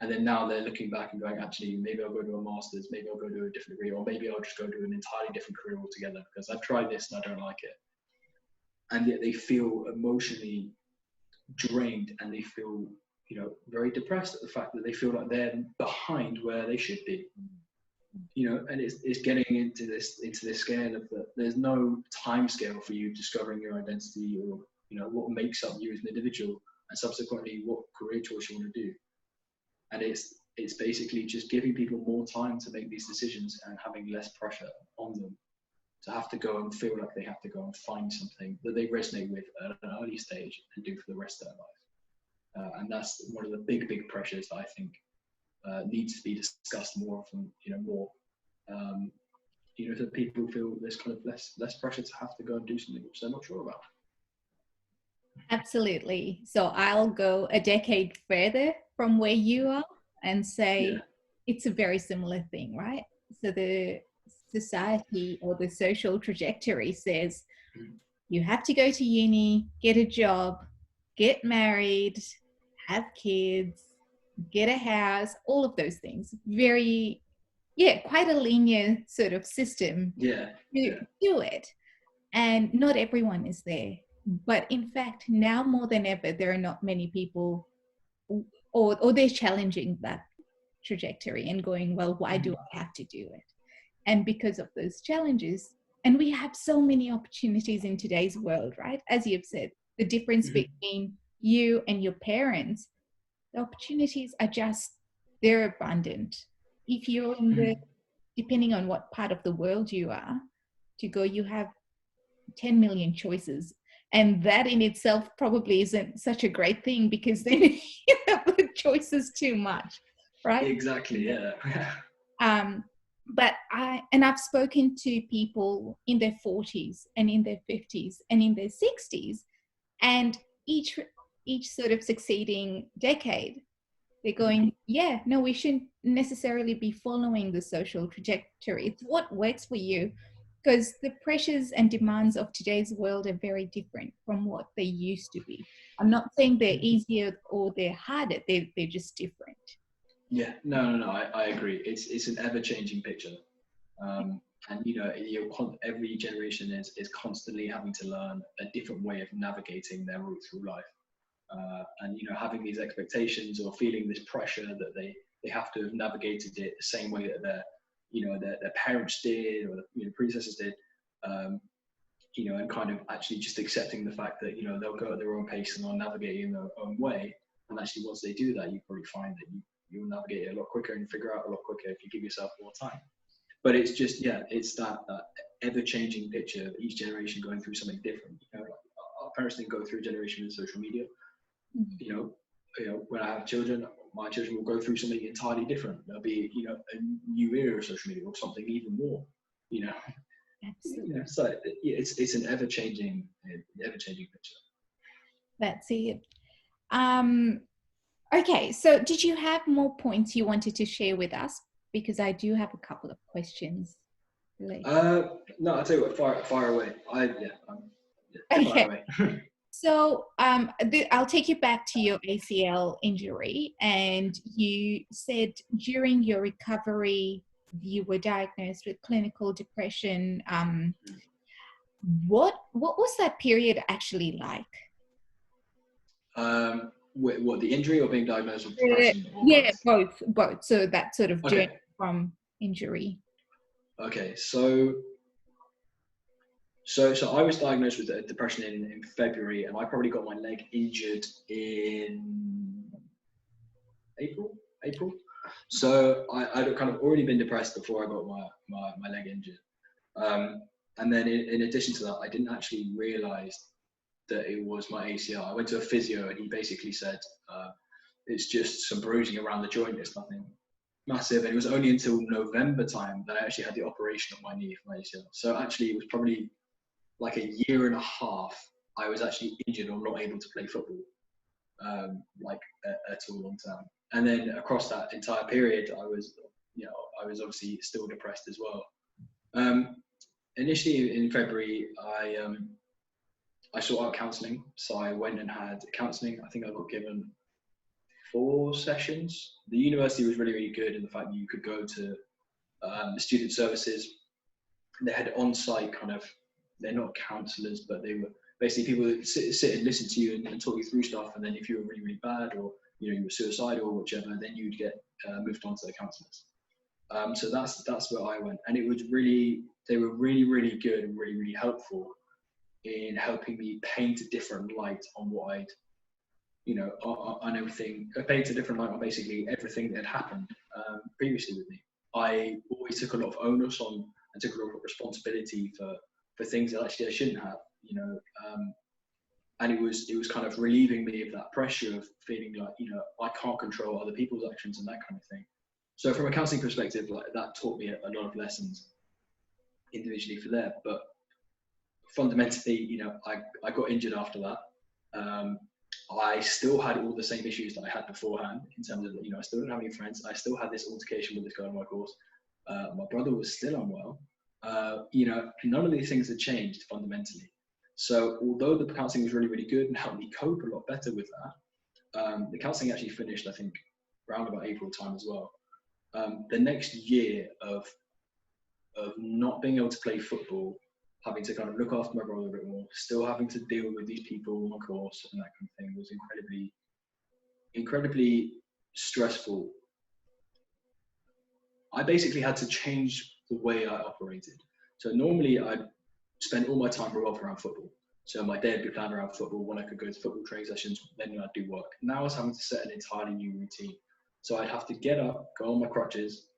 and then now they're looking back and going, actually, maybe I'll go do a master's, maybe I'll go do a different degree, or maybe I'll just go do an entirely different career altogether because I've tried this and I don't like it. And yet they feel emotionally drained, and they feel very depressed at the fact that they feel like they're behind where they should be. And it's getting into this scale of that there's no time scale for you discovering your identity, or what makes up you as an individual, and subsequently what career choice you want to do. And it's basically just giving people more time to make these decisions and having less pressure on them to have to go and feel like they have to go and find something that they resonate with at an early stage and do for the rest of their life. And that's one of the big pressures that I think needs to be discussed more often, more. That people feel there's kind of less pressure to have to go and do something which they're not sure about. Absolutely. So I'll go a decade further from where you are and say it's a very similar thing, right? So the society or the social trajectory says you have to go to uni, get a job, get married, have kids, get a house, all of those things. Very, quite a linear sort of system to do it. And not everyone is there. But in fact, now more than ever, there are not many people, or they're challenging that trajectory and going, well, why do I have to do it? And because of those challenges, and we have so many opportunities in today's world, right? As you've said, the difference between you and your parents, the opportunities are they're abundant. If you're in depending on what part of the world you are, you have 10 million choices. And that in itself probably isn't such a great thing, because then you have the choices too much, right? Exactly, yeah. But I've spoken to people in their 40s and in their 50s and in their 60s, and each sort of succeeding decade, they're going, no, we shouldn't necessarily be following the social trajectory. It's what works for you, because the pressures and demands of today's world are very different from what they used to be. I'm not saying they're easier or they're harder. They're just different. Yeah, no, I agree. It's an ever-changing picture, and every generation is constantly having to learn a different way of navigating their route through life, and having these expectations or feeling this pressure that they have to have navigated it the same way that their parents did, or the predecessors did, and kind of actually just accepting the fact that they'll go at their own pace and they'll navigate in their own way. And actually, once they do that, you probably find that you'll navigate it a lot quicker and figure out a lot quicker if you give yourself more time. But it's just it's that ever-changing picture of each generation going through something different. Our parents didn't go through a generation with social media. When I have children, my children will go through something entirely different. There'll be a new era of social media or something even more. Absolutely. So it's an ever-changing picture. That's it. Okay, so did you have more points you wanted to share with us? Because I do have a couple of questions related. No, I'll tell you what, fire away. Fire Okay, away. so I'll take you back to your ACL injury, and you said during your recovery you were diagnosed with clinical depression. What was that period actually like? What, the injury or being diagnosed with depression or Yeah, both? both. So that sort of journey Okay. from injury. Okay. So I was diagnosed with depression in February, and I probably got my leg injured in April. April. So I'd kind of already been depressed before I got my leg injured. And then in addition to that, I didn't actually realize that it was my ACL. I went to a physio, and he basically said, it's just some bruising around the joint. It's nothing massive. And it was only until November time that I actually had the operation of my knee for my ACL. So actually, it was probably like a year and a half. I was actually injured or not able to play football, at all long term. And then across that entire period, I was obviously still depressed as well. Initially in February, I sought out counselling. So I went and had counselling. I think I got given 4 sessions. The university was really, really good in the fact that you could go to the student services. They had on-site kind of, they're not counsellors, but they were basically people that sit and listen to you and talk you through stuff. And then if you were really, really bad, or you were suicidal or whichever, then you'd get moved on to the counsellors. So that's where I went, and they were really, really good and really, really helpful in helping me paint a different light on what I'd, on everything, paint a different light on basically everything that had happened previously with me. I always took a lot of onus on and took a lot of responsibility for things that actually I shouldn't have, and it was kind of relieving me of that pressure of feeling like, I can't control other people's actions and that kind of thing. So from a counselling perspective, like, that taught me a lot of lessons individually for that. But fundamentally, I got injured after that. I still had all the same issues that I had beforehand in terms of, I still didn't have any friends. I still had this altercation with this girl on my course. My brother was still unwell. None of these things had changed fundamentally. So although the counselling was really, really good and helped me cope a lot better with that, the counselling actually finished, I think, around about April time as well. The next year of not being able to play football, having to kind of look after my brother a bit more, still having to deal with these people on my course and that kind of thing was incredibly, incredibly stressful. I basically had to change the way I operated. So normally I'd spend all my time revolving around football. So my day would be planned around football. When I could go to football training sessions, then I'd do work. Now I was having to set an entirely new routine. So I'd have to get up, go on my crutches.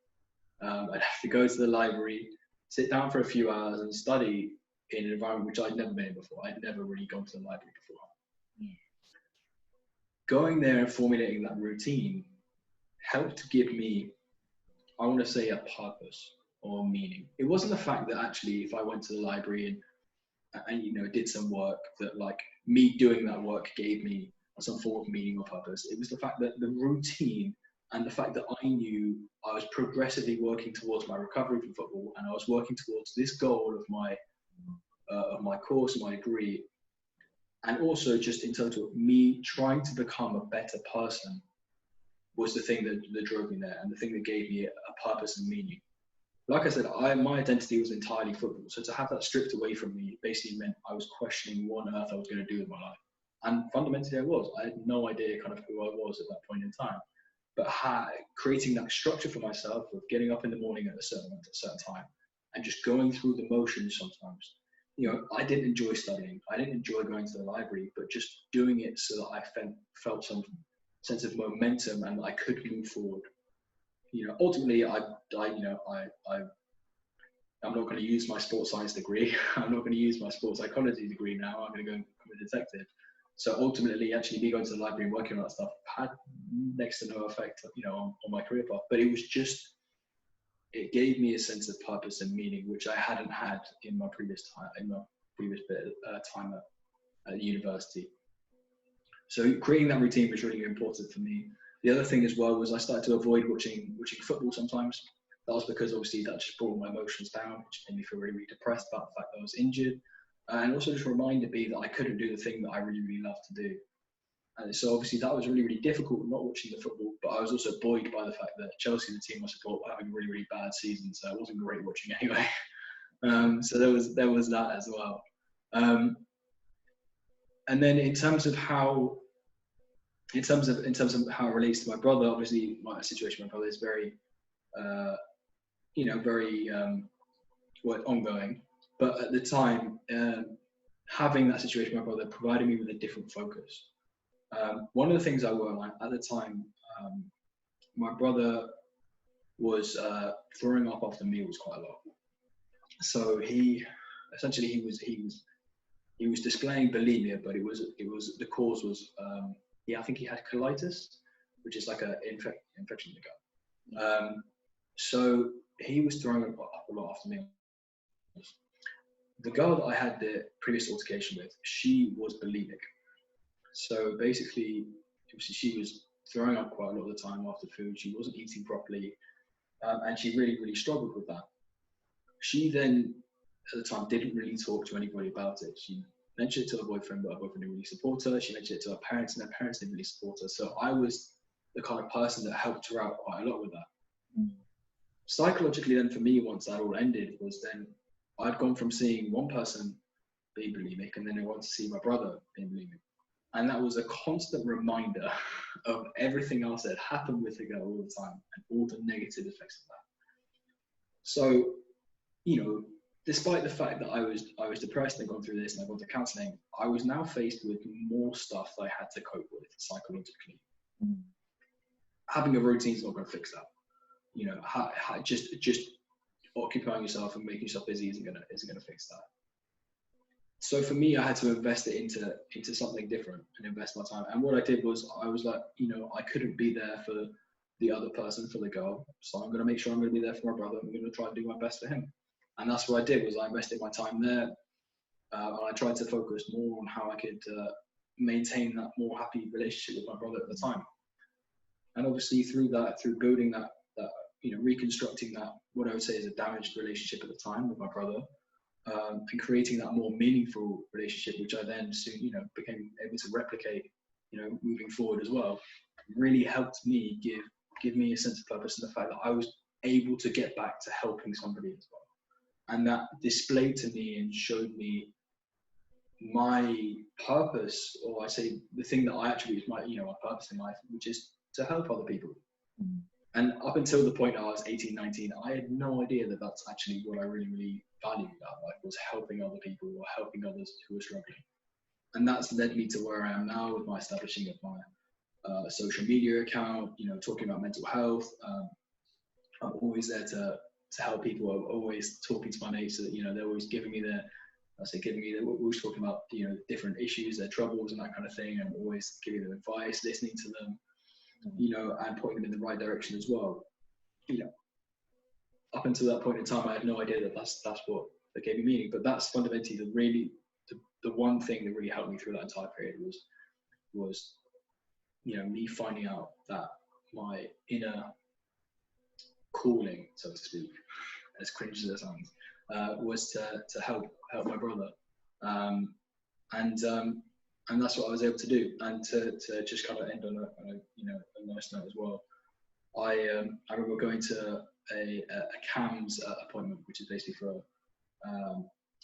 I'd have to go to the library, sit down for a few hours and study in an environment which I'd never been in before. I'd never really gone to the library before. Yeah. Going there and formulating that routine helped give me, I want to say, a purpose or meaning. It wasn't the fact that actually if I went to the library and did some work, that like me doing that work gave me some form of meaning or purpose. It was the fact that the routine and the fact that I knew I was progressively working towards my recovery from football, and I was working towards this goal of my course and my degree, and also just in terms of me trying to become a better person, was the thing that drove me there and the thing that gave me a purpose and meaning. Like I said, my identity was entirely football. So to have that stripped away from me basically meant I was questioning what on earth I was going to do with my life. And fundamentally I was. I had no idea kind of who I was at that point in time. But creating that structure for myself of getting up in the morning at a certain time and just going through the motions sometimes. I didn't enjoy studying. I didn't enjoy going to the library, but just doing it so that I felt some sense of momentum and I could move forward. Ultimately, I'm not going to use my sports science degree. I'm not going to use my sports psychology degree now. I'm going to go and become a detective. So ultimately, actually, me going to the library and working on that stuff had next to no effect, on my career path. But it was just, it gave me a sense of purpose and meaning, which I hadn't had in my previous bit of time at university. So creating that routine was really important for me. The other thing as well was I started to avoid watching football sometimes. That was because obviously that just brought my emotions down, which made me feel really, really depressed about the fact that I was injured. And also just reminded me that I couldn't do the thing that I really, really love to do. And so obviously that was really, really difficult not watching the football, but I was also buoyed by the fact that Chelsea, the team I support, were having a really, really bad season, so it wasn't great watching anyway. So there was that as well. And then in terms of how it relates to my brother, obviously my situation with my brother is very, very ongoing. But at the time, having that situation with my brother provided me with a different focus. One of the things I were like at the time, my brother was throwing up after meals quite a lot. So he was displaying bulimia, but the cause was I think he had colitis, which is like an infection in the gut. So he was throwing up a lot after meals. The girl that I had the previous altercation with, she was bulimic. So basically, she was throwing up quite a lot of the time after food. She wasn't eating properly, and she really, really struggled with that. She then, at the time, didn't really talk to anybody about it. She mentioned it to her boyfriend, but her boyfriend didn't really support her. She mentioned it to her parents, and her parents didn't really support her. So I was the kind of person that helped her out quite a lot with that. Mm. Psychologically, then for me, once that all ended, was then I'd gone from seeing one person being bulimic, and then I wanted to see my brother being bulimic. And that was a constant reminder of everything else that happened with the girl all the time and all the negative effects of that. So, despite the fact that I was depressed and gone through this and I gone to counselling, I was now faced with more stuff that I had to cope with psychologically. Mm. Having a routine is not going to fix that. Just occupying yourself and making yourself busy isn't going to fix that. So for me, I had to invest it into something different and invest my time. And what I did was I was like, I couldn't be there for the other person, for the girl. So I'm going to make sure I'm going to be there for my brother. I'm going to try and do my best for him. And that's what I did, was I invested my time there. And I tried to focus more on how I could maintain that more happy relationship with my brother at the time. And obviously through building that reconstructing that, what I would say is a damaged relationship at the time with my brother, and creating that more meaningful relationship, which I then soon, became able to replicate, moving forward as well, really helped me give me a sense of purpose and the fact that I was able to get back to helping somebody as well. And that displayed to me and showed me my purpose, or I say the thing that I attribute my purpose in life, which is to help other people. Mm-hmm. And up until the point I was 18, 19, I had no idea that that's actually what I really, really valued about life, was helping other people or helping others who are struggling. And that's led me to where I am now with my establishing of my social media account, talking about mental health. I'm always there to help people. I'm always talking to my mates that, they're always giving me they're always talking about, different issues, their troubles and that kind of thing. And I'm always giving them advice, listening to them, and pointing them in the right direction as well. Up until that point in time, I had no idea that's what gave me meaning. But that's fundamentally the one thing that really helped me through that entire period was me finding out that my inner calling, so to speak, as cringe as it sounds, was to help my brother, and that's what I was able to do. And to just kind of end on a nice note as well. I remember going to a CAMS appointment, which is basically for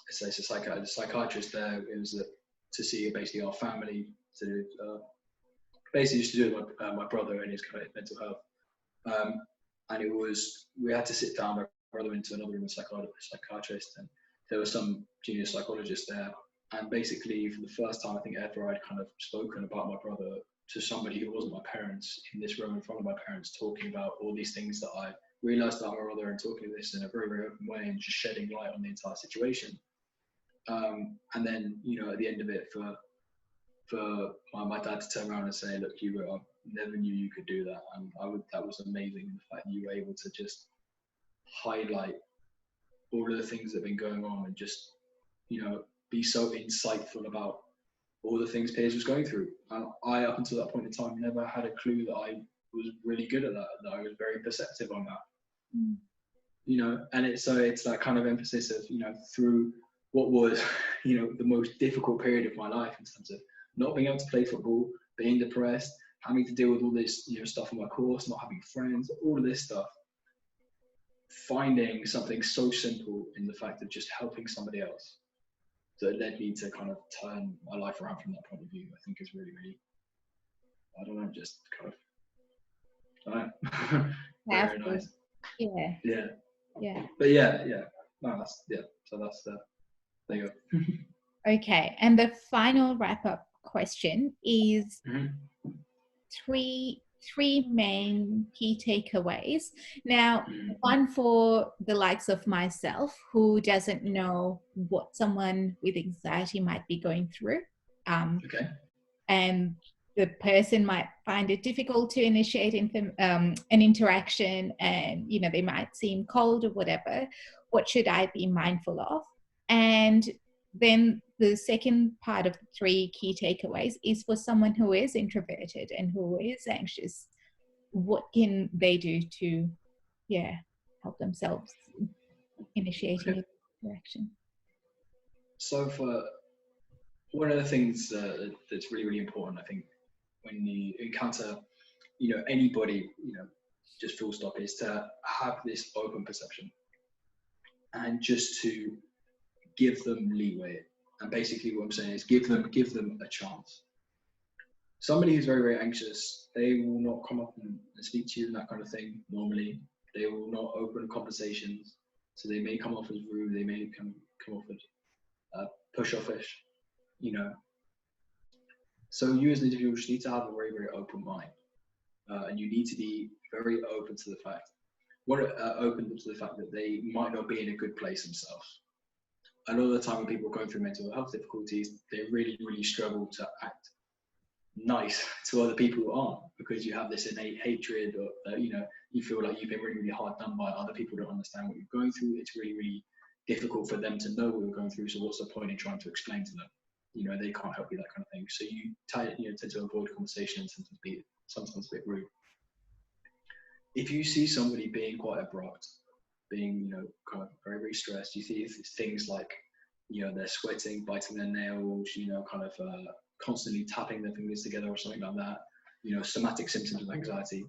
it's a psychiatrist there. It was to see basically our family, to basically just to do with my brother and his kind of mental health. And we had to sit down, my brother into another room with a psychiatrist, and there were some junior psychologists there. And basically, for the first time I think ever, I'd kind of spoken about my brother to somebody who wasn't my parents, in this room in front of my parents, talking about all these things that I realised about my brother, and talking this in a very, very open way and just shedding light on the entire situation. And then, at the end of it, for my dad to turn around and say, "Look, Hugo, I never knew you could do that," and that was amazing. The fact that you were able to just highlight all of the things that have been going on and just, be so insightful about all the things Piers was going through. And I, up until that point in time, never had a clue that I was really good at that. That I was very perceptive on that. Mm. And it's that kind of emphasis of, through what was, the most difficult period of my life in terms of not being able to play football, being depressed, having to deal with all this, stuff on my course, not having friends, all of this stuff. Finding something so simple in the fact of just helping somebody else that led me to kind of turn my life around from that point of view, I think is really, really, I don't know, just kind of, I don't know, very nice. Yeah. Yeah. Yeah. But yeah. No, that's, yeah. So that's there you go. Okay. And the final wrap-up question is three main key takeaways. Now, one for the likes of myself who doesn't know what someone with anxiety might be going through. Okay. And the person might find it difficult to initiate an interaction, and they might seem cold or whatever. What should I be mindful of? And then the second part of the three key takeaways is for someone who is introverted and who is anxious. What can they do to, help themselves initiating an interaction? So for one of the things that's really, really important, I think, when you encounter, anybody, just full stop, is to have this open perception and just to give them leeway. And basically what I'm saying is give them a chance. Somebody who's very, very anxious, they will not come up and speak to you and that kind of thing normally. They will not open conversations. So they may come off as rude, they may come off as push-offish, So you as an individual just need to have a very, very open mind. And you need to be very open to the fact that they might not be in a good place themselves. A lot of the time when people are going through mental health difficulties, they really, really struggle to act nice to other people who aren't, because you have this innate hatred, or you feel like you've been really, really hard done by. Other people don't understand what you're going through. It's really, really difficult for them to know what you're going through. So what's the point in trying to explain to them? They can't help you, that kind of thing. So you tend to avoid conversation and sometimes a bit rude. If you see somebody being quite abrupt, being kind of very, very stressed, you see things like they're sweating, biting their nails, kind of constantly tapping their fingers together or something like that, somatic symptoms of anxiety,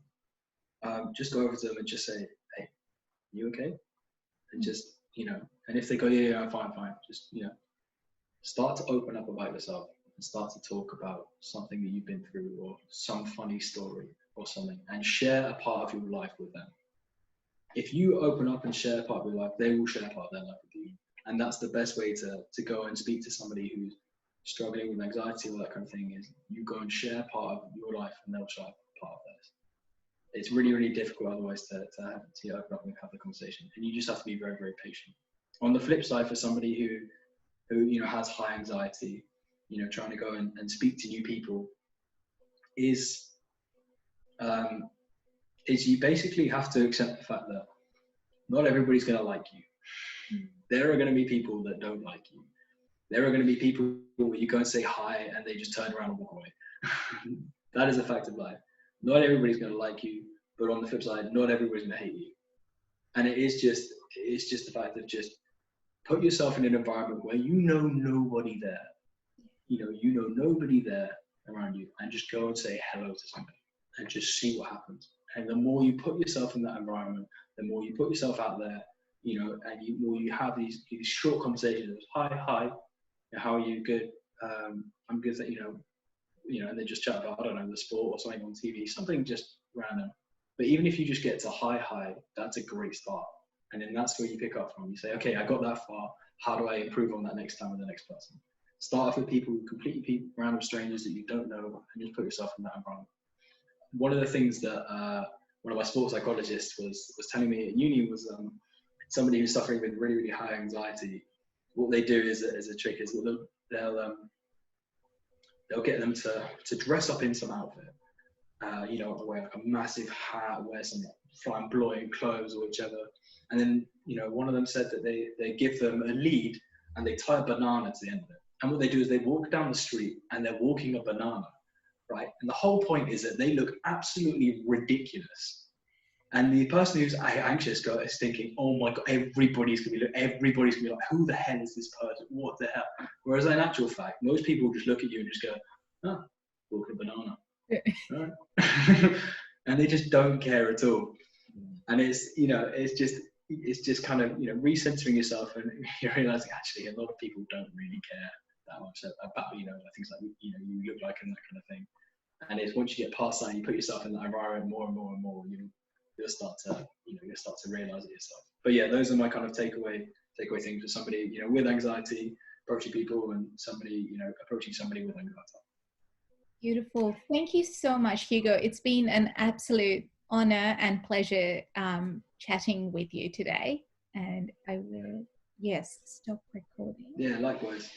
just go over to them and just say, hey, you okay? And just and if they go, yeah, I'm fine, just start to open up about yourself and start to talk about something that you've been through or some funny story or something, and share a part of your life with them. If you open up and share a part of your life, they will share a part of their life with you. And that's the best way to go and speak to somebody who's struggling with anxiety or that kind of thing, is you go and share part of your life and they'll share part of theirs. It's really, really difficult otherwise to open up and have the conversation. And you just have to be very, very patient. On the flip side, for somebody who has high anxiety, trying to go and speak to new people is you basically have to accept the fact that not everybody's going to like you. There are going to be people that don't like you. There are going to be people where you go and say hi and they just turn around and walk away. That is a fact of life. Not everybody's going to like you, but on the flip side, not everybody's going to hate you. And it's just the fact of just put yourself in an environment where nobody there. Nobody there around you, and just go and say hello to somebody and just see what happens. And the more you put yourself in that environment, the more you put yourself out there, and the more you have these short conversations. Hi, how are you? Good. I'm good. And they just chat about, I don't know, the sport or something on TV, something just random. But even if you just get to hi, that's a great start. And then that's where you pick up from. You say, okay, I got that far. How do I improve on that next time with the next person? Start off with completely random strangers that you don't know, and just put yourself in that environment. One of the things that one of my sports psychologists was telling me at uni was somebody who's suffering with really, really high anxiety. What they do as a trick is they'll get them to dress up in some outfit. Wear like a massive hat, wear some flamboyant clothes or whichever. And then, one of them said that they give them a lead and they tie a banana to the end of it. And what they do is they walk down the street and they're walking a banana, right? And the whole point is that they look absolutely ridiculous. And the person who's anxious is thinking, oh my God, everybody's gonna be like, who the hell is this person? What the hell? Whereas in actual fact, most people just look at you and just go, oh, walking a banana. Right? And they just don't care at all. And it's, you know, it's just kind of, you know, recentering yourself, and you're realizing actually a lot of people don't really care that much about, you know, things like, you know, you look like and that kind of thing. And it's once you get past that, you put yourself in that environment more and more and more, you'll start to, you know, you'll start to realize it yourself. But yeah, those are my kind of takeaway things for somebody, you know, with anxiety approaching people, and somebody, you know, approaching somebody with anxiety. Beautiful. Thank you so much, Hugo. It's been an absolute honor and pleasure chatting with you today. And I will, yes, stop recording. Yeah, likewise.